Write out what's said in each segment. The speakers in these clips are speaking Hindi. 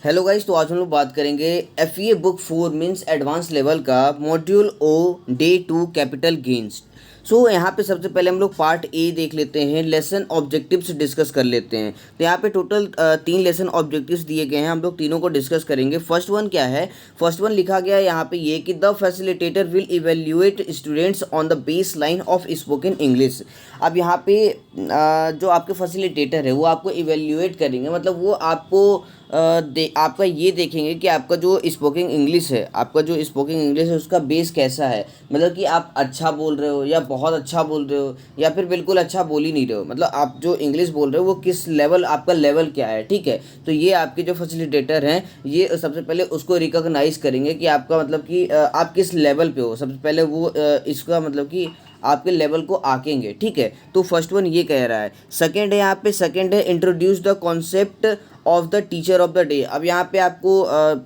हेलो गाइस, तो आज हम लोग बात करेंगे F book 4 means advance level का मॉड्यूल ओ डे 2 कैपिटल गेन्स। यहाँ पे सबसे पहले हम लोग पार्ट ए देख लेते हैं, लेसन ऑब्जेक्टिव्स डिस्कस कर लेते हैं। तो यहाँ पे टोटल 3 लेसन ऑब्जेक्टिव्स दिए गए हैं, हम लोग तीनों को डिस्कस करेंगे। फर्स्ट वन क्या है? फर्स्ट वन लिखा गया है यहाँ पे ये कि the facilitator will evaluate students on the base line of spoken English. अब यहाँ पे जो आपके फैसिलिटेटर है वो आपको इवेल्युएट करेंगे, मतलब वो आपको आपका ये देखेंगे कि आपका जो स्पोकिंग इंग्लिश है, आपका जो स्पोकिंग इंग्लिश है उसका बेस कैसा है। मतलब कि आप अच्छा बोल रहे हो या बहुत अच्छा बोल रहे हो या फिर बिल्कुल अच्छा बोल ही नहीं रहे हो, मतलब आप जो इंग्लिश बोल रहे हो वो किस लेवल, आपका लेवल क्या है। ठीक है, तो ये आपके जो फैसिलिटेटर हैं ये सबसे पहले उसको रिकॉग्नाइज करेंगे कि आपका मतलब कि आप किस लेवल पे हो। सबसे पहले वो इसका मतलब कि आपके लेवल को आकेंगे। ठीक है, तो फर्स्ट वन ये कह रहा है। सेकंड है, यहाँ पे सेकंड है introduce the concept of the teacher of the day. अब यहाँ पे आपको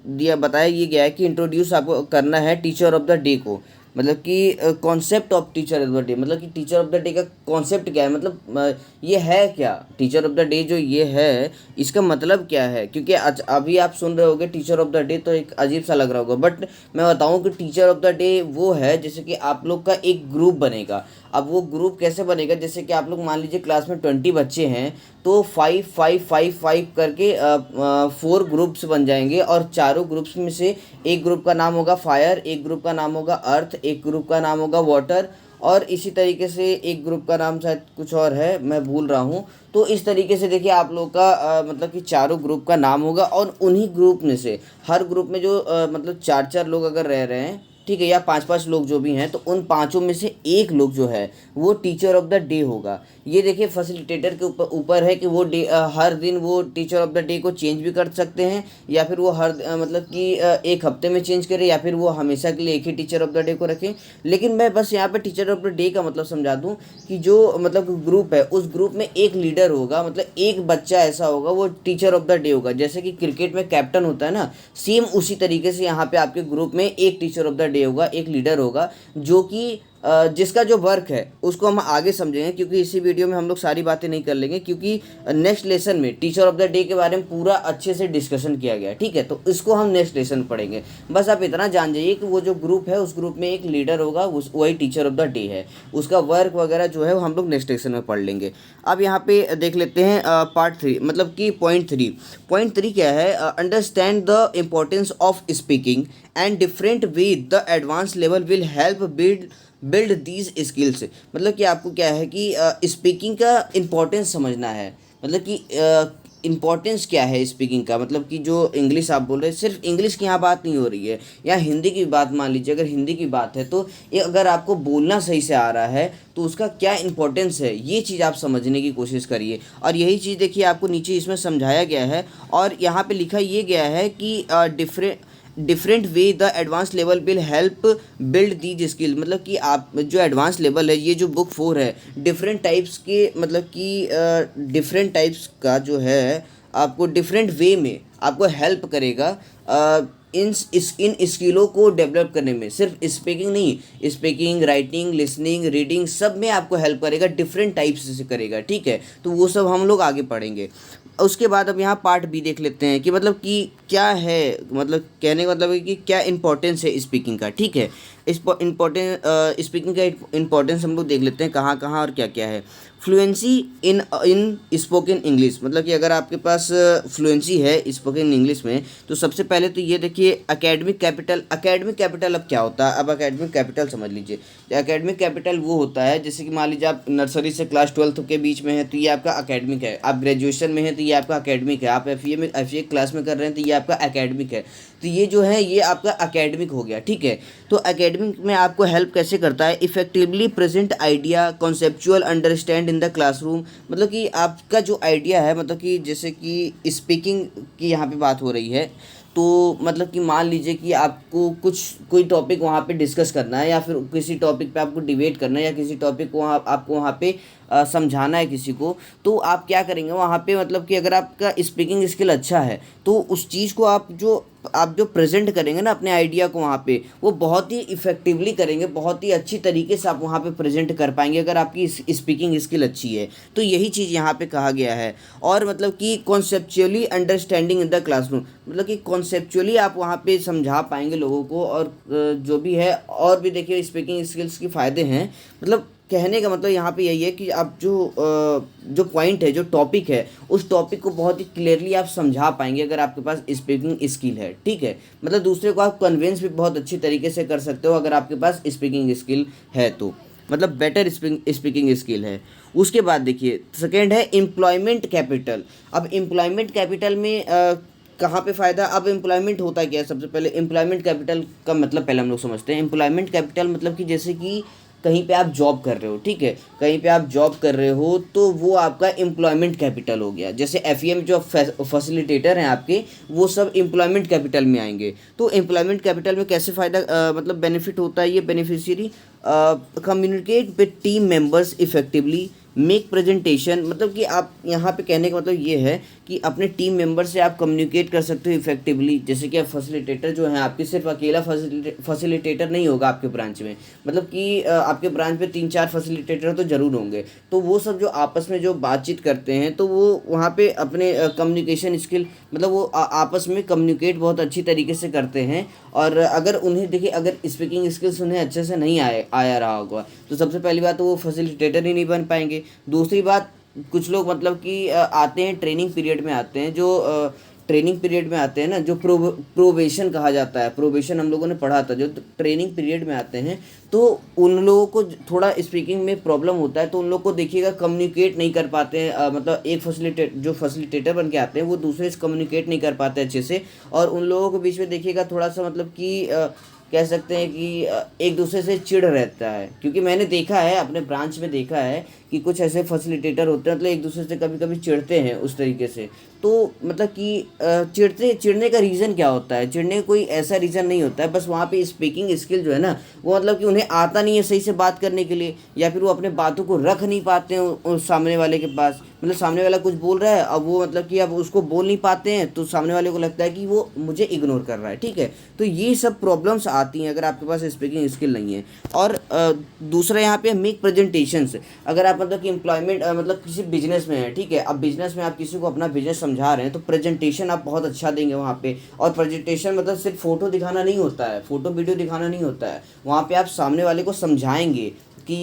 दिया बताया ये गया है कि इंट्रोड्यूस आपको करना है टीचर ऑफ द डे को, मतलब कि concept of teacher of the day, मतलब कि टीचर ऑफ द डे का कॉन्सेप्ट क्या है, मतलब ये है क्या टीचर ऑफ द डे जो ये है इसका मतलब क्या है। क्योंकि अभी आप सुन रहे होगे टीचर ऑफ द डे तो एक अजीब सा लग रहा होगा, बट मैं बताऊं कि टीचर ऑफ द डे वो है जैसे कि आप लोग का एक ग्रुप बनेगा। अब वो ग्रुप कैसे बनेगा, जैसे कि आप लोग मान लीजिए क्लास में 20 बच्चे हैं तो 5 5 5 5 करके 4 ग्रुप्स बन जाएंगे, और चारों ग्रुप्स में से एक ग्रुप का नाम होगा फायर, एक ग्रुप का नाम होगा अर्थ, एक ग्रुप का नाम होगा वाटर, और इसी तरीके से एक ग्रुप का नाम शायद कुछ और है, मैं भूल रहा हूँ। तो इस तरीके से देखिए आप लोग का मतलब कि चारों ग्रुप का नाम होगा, और उन्हीं ग्रुप में से हर ग्रुप में जो मतलब 4 4 लोग अगर रह रहे हैं, ठीक है, या 5 5 लोग जो भी हैं, तो उन पांचों में से एक लोग जो है वो टीचर ऑफ द डे होगा। ये देखिए फैसिलिटेटर के ऊपर है कि वो हर दिन वो टीचर ऑफ द डे को चेंज भी कर सकते हैं, या फिर वो मतलब कि एक हफ्ते में चेंज करें, या फिर वो हमेशा के लिए एक ही टीचर ऑफ द डे को रखें। लेकिन मैं बस यहाँ पे टीचर ऑफ द डे का मतलब समझा दूँ कि जो मतलब ग्रुप है उस ग्रुप में एक लीडर होगा, मतलब एक बच्चा ऐसा होगा वो टीचर ऑफ द डे होगा। जैसे कि क्रिकेट में कैप्टन होता है ना, सेम उसी तरीके से यहाँ पे आपके ग्रुप में एक टीचर ऑफ द डे होगा, एक लीडर होगा, जो कि जिसका जो वर्क है उसको हम आगे समझेंगे, क्योंकि इसी वीडियो में हम लोग सारी बातें नहीं कर लेंगे, क्योंकि नेक्स्ट लेसन में टीचर ऑफ द डे के बारे में पूरा अच्छे से डिस्कशन किया गया है। ठीक है, तो इसको हम नेक्स्ट लेसन पढ़ेंगे। बस आप इतना जान जाइए कि वो जो ग्रुप है उस ग्रुप में एक लीडर होगा, उस वही टीचर ऑफ द डे है। उसका वर्क वगैरह जो है वो हम लोग नेक्स्ट लेसन में पढ़ लेंगे। अब यहाँ पे देख लेते हैं पार्ट 3, मतलब कि पॉइंट 3 क्या है? Understand the importance of speaking and different way the advance level will help build these skills. मतलब कि आपको क्या है कि स्पीकिंग का इम्पोर्टेंस समझना है, मतलब कि इम्पोर्टेंस क्या है स्पीकिंग का। मतलब कि जो इंग्लिश आप बोल रहे हैं, सिर्फ इंग्लिश की यहाँ बात नहीं हो रही है, या हिंदी की बात मान लीजिए, अगर हिंदी की बात है तो ये अगर आपको बोलना सही से आ रहा है तो उसका क्या इम्पोर्टेंस है, ये चीज़ आप समझने की कोशिश करिए। और यही चीज़ देखिए आपको नीचे इसमें समझाया गया है, और यहाँ पे लिखा ये गया है कि different way the advance level will help build these skill. मतलब कि आप जो एडवांस लेवल है, ये जो बुक 4 है, डिफरेंट टाइप्स के मतलब कि डिफरेंट टाइप्स का जो है आपको डिफरेंट वे में आपको हेल्प करेगा इन स्किलों को डेवलप करने में। सिर्फ स्पीकिंग नहीं, स्पीकिंग, राइटिंग, लिसनिंग, रीडिंग, सब में आपको हेल्प करेगा, डिफरेंट टाइप्स से करेगा। ठीक है, तो वो सब हम लोग आगे पढ़ेंगे। उसके बाद अब यहाँ पार्ट बी देख लेते हैं कि मतलब कि क्या है, मतलब कहने का मतलब है कि क्या इंपॉर्टेंस है स्पीकिंग का। ठीक है, इस स्पीकिंग का इम्पोर्टेंस हम लोग देख लेते हैं कहाँ कहाँ और क्या क्या है। Fluency in in spoken English, मतलब कि अगर आपके पास फ्लुएंसी है स्पोकन इंग्लिश में, तो सबसे पहले तो ये देखिए एकेडमिक कैपिटल। एकेडमिक कैपिटल अब क्या होता है? अब एकेडमिक कैपिटल समझ लीजिए। एकेडमिक कैपिटल वो होता है, जैसे कि मान लीजिए आप नर्सरी से क्लास 12 के बीच में है तो ये आपका एकेडमिक है, आप ग्रेजुएशन में है तो ये आपका एकेडमिक है, आप एफ ए क्लास में कर रहे हैं तो ये आपका एकेडमिक है। तो ये जो है ये आपका एकेडमिक हो गया। ठीक है, तो एकेडमिक में आपको हेल्प कैसे करता है? Effectively present idea, conceptual understand in the classroom. मतलब कि आपका जो आइडिया है, मतलब कि जैसे कि स्पीकिंग की यहाँ पे बात हो रही है, तो मतलब कि मान लीजिए कि आपको कोई टॉपिक वहाँ पे डिस्कस करना है, या फिर किसी टॉपिक पे आपको डिबेट करना है, या किसी टॉपिक को आपको वहाँ पे समझाना है किसी को, तो आप क्या करेंगे वहाँ पे, मतलब कि अगर आपका स्पीकिंग स्किल अच्छा है तो उस चीज़ को आप जो प्रेजेंट करेंगे ना अपने आइडिया को वहाँ पे, वो बहुत ही इफेक्टिवली करेंगे, बहुत ही अच्छी तरीके से आप वहाँ पे प्रेजेंट कर पाएंगे अगर आपकी स्पीकिंग स्किल अच्छी है। तो यही चीज़ यहाँ पे कहा गया है। और मतलब कि conceptually understanding in the classroom, मतलब कि कॉन्सेप्चुअली आप वहाँ पे समझा पाएंगे लोगों को, और जो भी है, और भी देखिए स्पीकिंग स्किल्स के फ़ायदे हैं। मतलब कहने का मतलब यहाँ पे यही है कि आप जो पॉइंट है, जो टॉपिक है, उस टॉपिक को बहुत ही क्लियरली आप समझा पाएंगे अगर आपके पास स्पीकिंग स्किल है, ठीक है। मतलब दूसरे को आप कन्विंस भी बहुत अच्छी तरीके से कर सकते हो अगर आपके पास स्पीकिंग स्किल है तो, मतलब बेटर स्पीकिंग स्किल है। उसके बाद देखिए सेकेंड है एम्प्लॉयमेंट कैपिटल। अब एम्प्लॉयमेंट कैपिटल में कहाँ पे फ़ायदा, अब एम्प्लॉयमेंट होता क्या है, सबसे पहले एम्प्लॉयमेंट कैपिटल का मतलब पहले हम लोग समझते हैं। एम्प्लॉयमेंट कैपिटल मतलब कि जैसे कि कहीं पे आप जॉब कर रहे हो, ठीक है, कहीं पे आप जॉब कर रहे हो तो वो आपका एम्प्लॉयमेंट कैपिटल हो गया। जैसे एफईएम जो फैसिलिटेटर हैं आपके, वो सब एम्प्लॉयमेंट कैपिटल में आएंगे। तो एम्प्लॉयमेंट कैपिटल में कैसे फ़ायदा मतलब बेनिफिट होता है, ये beneficiary communicate with team members effectively, make presentation, मतलब कि आप यहाँ पे कहने का मतलब ये है कि अपने टीम मेंबर से आप कम्युनिकेट कर सकते हो इफेक्टिवली। जैसे कि आप फैसिलिटेटर जो हैं आपके, सिर्फ अकेला फैसिलिटेटर नहीं होगा आपके ब्रांच में, मतलब कि आपके ब्रांच में 3-4 फैसिलिटेटर तो ज़रूर होंगे। तो वो सब जो आपस में जो बातचीत करते हैं तो वो वहाँ पे अपने कम्युनिकेशन स्किल, मतलब वो आपस में कम्युनिकेट बहुत अच्छी तरीके से करते हैं। और अगर उन्हें देखिए, अगर स्पीकिंग स्किल्स उन्हें अच्छे से नहीं आया रहा होगा तो सबसे पहली बात तो वो फैसिलिटेटर ही नहीं बन पाएंगे। दूसरी बात, कुछ लोग मतलब कि आते हैं ट्रेनिंग पीरियड में आते हैं, जो ट्रेनिंग पीरियड में आते हैं ना, जो प्रोबेशन कहा जाता है, प्रोबेशन हम लोगों ने पढ़ा था, जो ट्रेनिंग पीरियड में आते हैं तो उन लोगों को थोड़ा स्पीकिंग में प्रॉब्लम होता है। तो उन लोग को देखिएगा कम्युनिकेट नहीं कर पाते हैं, मतलब एक फैसिलिटेटर बन के आते हैं वो दूसरे से कम्युनिकेट नहीं कर पाते अच्छे से। और उन लोगों के बीच में देखिएगा थोड़ा सा मतलब कि कह सकते हैं कि एक दूसरे से चिढ़ रहता है, क्योंकि मैंने देखा है अपने ब्रांच में देखा है कि कुछ ऐसे फैसिलिटेटर होते हैं, मतलब एक दूसरे से कभी कभी चिढ़ते हैं उस तरीके से। तो मतलब कि चिढ़ने का रीज़न क्या होता है, चिढ़ने का कोई ऐसा रीज़न नहीं होता है, बस वहाँ पे स्पीकिंग स्किल जो है ना, वो मतलब कि उन्हें आता नहीं है सही से बात करने के लिए, या फिर वो अपने बातों को रख नहीं पाते हैं उस सामने वाले के पास। मतलब सामने वाला कुछ बोल रहा है, अब वो मतलब कि अब उसको बोल नहीं पाते हैं तो सामने वाले को लगता है कि वो मुझे इग्नोर कर रहा है, ठीक है। तो ये सब प्रॉब्लम्स आती हैं अगर आपके पास स्पीकिंग स्किल नहीं है। और दूसरा यहाँ पे मेक प्रेजेंटेशंस। अगर आप मतलब कि एम्प्लॉयमेंट मतलब किसी बिजनेस में है, ठीक है, अब बिजनेस में आप किसी को अपना बिजनेस समझा रहे हैं तो प्रेजेंटेशन आप बहुत अच्छा देंगे वहाँ पे। और प्रेजेंटेशन मतलब सिर्फ फोटो दिखाना नहीं होता है, फोटो वीडियो दिखाना नहीं होता है, वहाँ पे आप सामने वाले को समझाएंगे कि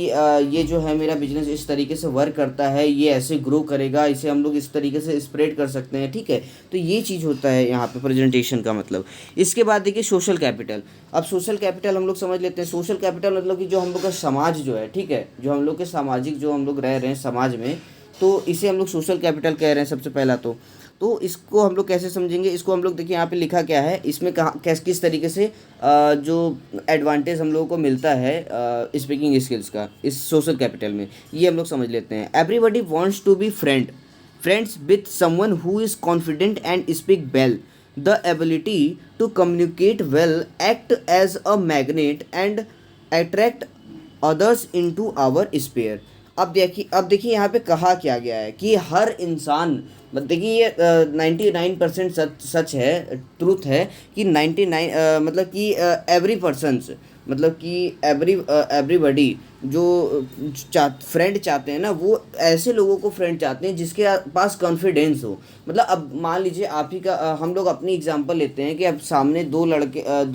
ये जो है मेरा बिजनेस इस तरीके से वर्क करता है, ये ऐसे ग्रो करेगा, इसे हम लोग इस तरीके से स्प्रेड कर सकते हैं, ठीक है। तो ये चीज़ होता है यहाँ पे प्रेजेंटेशन का मतलब। इसके बाद देखिए सोशल कैपिटल। अब सोशल कैपिटल हम लोग समझ लेते हैं। सोशल कैपिटल मतलब कि जो हम लोग का समाज जो है, ठीक है, जो हम लोग के सामाजिक जो हम लोग रह रहे हैं समाज में, तो इसे हम लोग सोशल कैपिटल कह रहे हैं सबसे पहला तो इसको हम लोग कैसे समझेंगे, इसको हम लोग देखिए यहाँ पे लिखा क्या है, इसमें कहाँ किस तरीके से जो एडवांटेज हम लोगों को मिलता है स्पीकिंग स्किल्स का इस सोशल कैपिटल में, ये हम लोग समझ लेते हैं। Everybody wants to be friends with someone who is confident and speak well, the ability to communicate well act as a magnet and attract others into our sphere. अब देखिए यहाँ पे कहा क्या गया है कि हर इंसान, मतलब देखिए ये 99% सच है, ट्रूथ है कि 99 मतलब कि एवरी पर्सन्स, मतलब कि एवरीबडी जो फ्रेंड चाहते हैं ना, वो ऐसे लोगों को फ्रेंड चाहते हैं जिसके पास कॉन्फिडेंस हो। मतलब अब मान लीजिए आप ही का हम लोग अपनी एग्जांपल लेते हैं कि अब सामने दो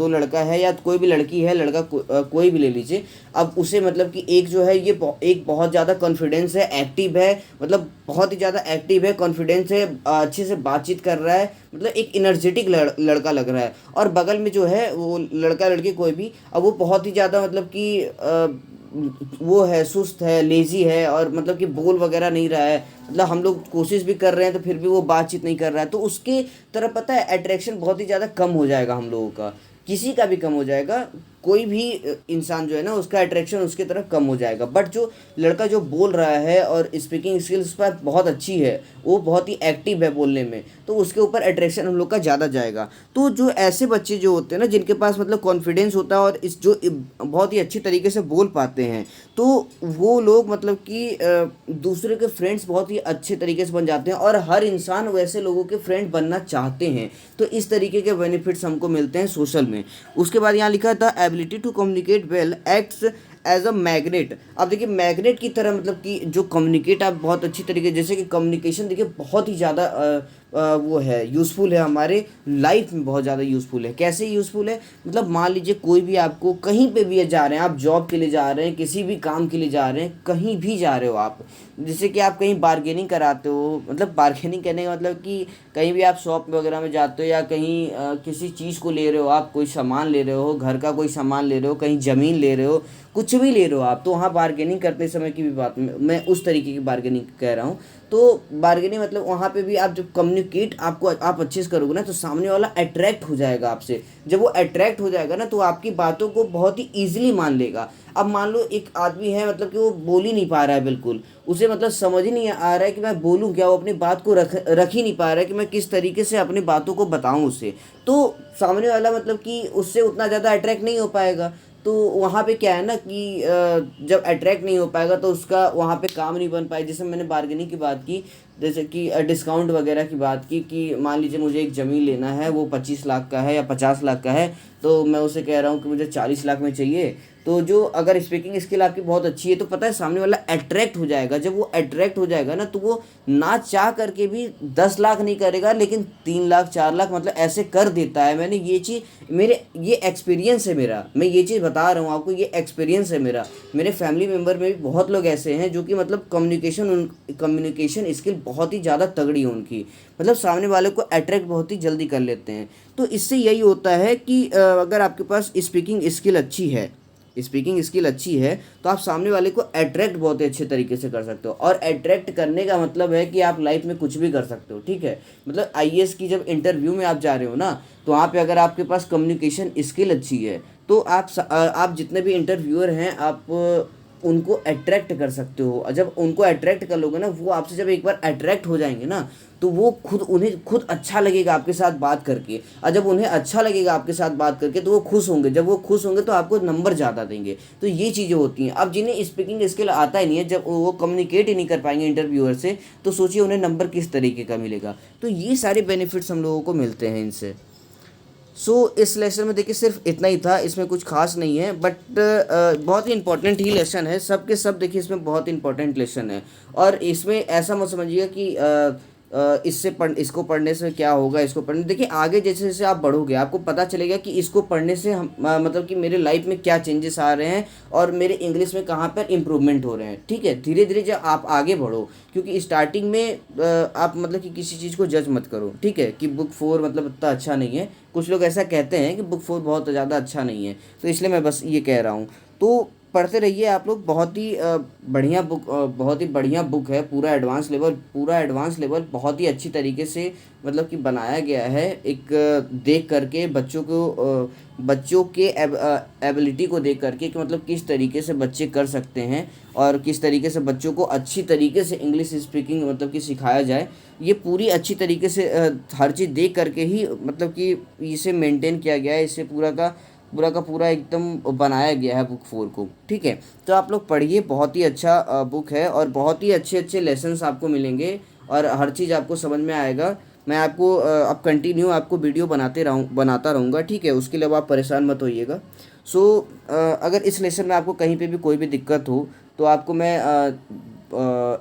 लड़का है या कोई भी लड़की है, लड़का कोई भी ले लीजिए। अब उसे मतलब कि एक जो है ये एक बहुत ज़्यादा कॉन्फिडेंस है, एक्टिव है, मतलब बहुत ही ज़्यादा एक्टिव है, कॉन्फिडेंस है, अच्छे से बातचीत कर रहा है, मतलब एक इनर्जेटिक लड़का लग रहा है। और बगल में जो है वो लड़का लड़की कोई भी, अब वो बहुत ही ज़्यादा मतलब कि वो है, सुस्त है, लेजी है, और मतलब कि बोल वगैरह नहीं रहा है, मतलब हम लोग कोशिश भी कर रहे हैं तो फिर भी वो बातचीत नहीं कर रहा है, तो उसके तरफ पता है अट्रैक्शन बहुत ही ज़्यादा कम हो जाएगा हम लोगों का, किसी का भी कम हो जाएगा। कोई भी इंसान जो है ना उसका अट्रैक्शन उसकी तरफ कम हो जाएगा। बट जो लड़का जो बोल रहा है और स्पीकिंग स्किल्स पर बहुत अच्छी है, वो बहुत ही एक्टिव है बोलने में, तो उसके ऊपर अट्रैक्शन हम लोग का ज़्यादा जाएगा। तो जो ऐसे बच्चे जो होते हैं ना जिनके पास मतलब कॉन्फिडेंस होता है और इस जो बहुत ही अच्छी तरीके से बोल पाते हैं, तो वो लोग मतलब कि दूसरे के फ्रेंड्स बहुत ही अच्छे तरीके से बन जाते हैं और हर इंसान वैसे लोगों के फ्रेंड बनना चाहते हैं। तो इस तरीके के बेनिफिट्स हमको मिलते हैं सोशल में। उसके बाद यहाँ लिखा था ability to communicate well acts as a magnet. अब देखिए मैग्नेट की तरह मतलब कि जो कम्युनिकेट आप बहुत अच्छी तरीके, जैसे कि कम्युनिकेशन देखिए बहुत ही ज़्यादा वो है यूज़फुल है हमारे लाइफ में, बहुत ज़्यादा यूज़फुल है। कैसे यूज़फुल है, मतलब मान लीजिए कोई भी आपको कहीं पे भी जा रहे हैं, आप जॉब के लिए जा रहे हैं, किसी भी काम के लिए जा रहे हैं, कहीं भी जा रहे हो आप, जैसे कि आप कहीं बार्गेनिंग कराते हो, मतलब बार्गेनिंग करने का मतलब कि कहीं भी आप शॉप वगैरह में जाते हो या कहीं किसी चीज़ को ले रहे हो, आप कोई सामान ले रहे हो, घर का कोई सामान ले रहे हो, कहीं ज़मीन ले रहे हो, कुछ भी ले रहे हो आप, तो वहाँ बार्गेनिंग करते समय की भी बात मैं उस तरीके की बार्गेनिंग कह रहा हूँ। तो बार्गेनिंग मतलब वहाँ पे भी आप जब कम्युनिकेट आपको आप अच्छे से करोगे ना, तो सामने वाला अट्रैक्ट हो जाएगा आपसे। जब वो अट्रैक्ट हो जाएगा ना, तो आपकी बातों को बहुत ही ईजिली मान लेगा। अब मान लो एक आदमी है मतलब कि वो बोल ही नहीं पा रहा है बिल्कुल, उसे मतलब समझ ही नहीं आ रहा है कि मैं बोलूँ क्या, वो अपनी बात को रख ही नहीं पा रहा है कि मैं किस तरीके से अपनी बातों को बताऊँ उसे। तो सामने वाला मतलब कि उससे उतना ज़्यादा अट्रैक्ट नहीं हो पाएगा। तो वहाँ पे क्या है ना कि जब अट्रैक्ट नहीं हो पाएगा तो उसका वहाँ पे काम नहीं बन पाए। जैसे मैंने बार्गेनिंग की बात की, जैसे कि डिस्काउंट वगैरह की बात की कि मान लीजिए मुझे एक ज़मीन लेना है, वो 25 लाख का है या 50 लाख का है, तो मैं उसे कह रहा हूँ कि मुझे 40 लाख में चाहिए। तो जो अगर स्पीकिंग स्किल आपकी बहुत अच्छी है, तो पता है सामने वाला अट्रैक्ट हो जाएगा। जब वो अट्रैक्ट हो जाएगा ना, तो वो ना चाह करके भी 10 लाख नहीं करेगा, लेकिन 3 लाख 4 लाख मतलब ऐसे कर देता है। मैंने ये चीज़, मेरे ये एक्सपीरियंस है मेरा, मैं ये चीज़ बता रहा हूँ आपको, ये एक्सपीरियंस है मेरा। मेरे फैमिली मेम्बर में भी बहुत लोग ऐसे हैं जो कि मतलब कम्युनिकेशन स्किल बहुत ही ज़्यादा तगड़ी है उनकी, मतलब सामने वाले को अट्रैक्ट बहुत ही जल्दी कर लेते हैं। तो इससे यही होता है कि अगर आपके पास स्पीकिंग स्किल अच्छी है, तो आप सामने वाले को अट्रैक्ट बहुत ही अच्छे तरीके से कर सकते हो। और अट्रैक्ट करने का मतलब है कि आप लाइफ में कुछ भी कर सकते हो, ठीक है। मतलब आईएएस की जब इंटरव्यू में आप जा रहे हो ना, तो वहाँ पे अगर आपके पास कम्युनिकेशन स्किल अच्छी है, तो आप जितने भी इंटरव्यूअर हैं, आप उनको अट्रैक्ट कर सकते हो। और जब उनको अट्रैक्ट कर लोगे ना, वो आपसे जब एक बार अट्रैक्ट हो जाएंगे ना, तो वो उन्हें खुद अच्छा लगेगा आपके साथ बात करके। और जब उन्हें अच्छा लगेगा आपके साथ बात करके, तो वो खुश होंगे। जब वो खुश होंगे तो आपको नंबर ज़्यादा देंगे। तो ये चीज़ें होती हैं। अब जिन्हें स्पीकिंग स्किल आता ही नहीं है, जब वो कम्युनिकेट ही नहीं कर पाएंगे इंटरव्यूअर से, तो सोचिए उन्हें नंबर किस तरीके का मिलेगा। तो ये सारे बेनिफिट्स हम लोगों को मिलते हैं इनसे। सो इस लेसन में देखिए सिर्फ इतना ही था, इसमें कुछ खास नहीं है, बट बहुत ही इंपॉर्टेंट ही लेसन है। सब के सब देखिए इसमें बहुत इंपॉर्टेंट लेसन है। और इसमें ऐसा मत समझिएगा कि इसको पढ़ने से क्या होगा, इसको पढ़ने देखिए आगे जैसे जैसे आप बढ़ोगे, आपको पता चलेगा कि इसको पढ़ने से मतलब कि मेरे लाइफ में क्या चेंजेस आ रहे हैं और मेरे इंग्लिश में कहाँ पर इम्प्रूवमेंट हो रहे हैं, ठीक है। धीरे धीरे जब आप आगे बढ़ो, क्योंकि स्टार्टिंग में आप मतलब कि किसी चीज़ को जज मत करो, ठीक है, कि बुक 4 मतलब इतना अच्छा नहीं है। कुछ लोग ऐसा कहते हैं कि बुक 4 बहुत ज़्यादा अच्छा नहीं है, तो इसलिए मैं बस ये कह रहा हूँ। तो पढ़ते रहिए आप लोग, बहुत ही बढ़िया बुक, बहुत ही बढ़िया बुक है। पूरा एडवांस लेवल बहुत ही अच्छी तरीके से मतलब कि बनाया गया है। एक देख करके बच्चों के एबिलिटी को देख करके कि मतलब किस तरीके से बच्चे कर सकते हैं और किस तरीके से बच्चों को अच्छी तरीके से इंग्लिश स्पीकिंग मतलब कि सिखाया जाए। ये पूरी अच्छी तरीके से हर चीज़ देख करके ही मतलब कि इसे मेंटेन किया गया है। इसे पूरा का पूरा एकदम बनाया गया है बुक 4 को, ठीक है। तो आप लोग पढ़िए, बहुत ही अच्छा बुक है और बहुत ही अच्छे अच्छे लेसन्स आपको मिलेंगे और हर चीज़ आपको समझ में आएगा। मैं आपको अब कंटिन्यू आपको वीडियो बनाता रहूँगा, ठीक है। उसके लिए अब आप परेशान मत होइएगा। सो अगर इस लेसन में आपको कहीं पे भी कोई भी दिक्कत हो, तो आपको मैं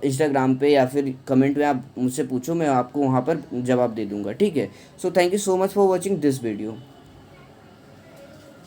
इंस्टाग्राम पे या फिर कमेंट में आप मुझसे पूछो, मैं आपको वहाँ पर जवाब दे दूँगा, ठीक है। So thank you so much for watching this video.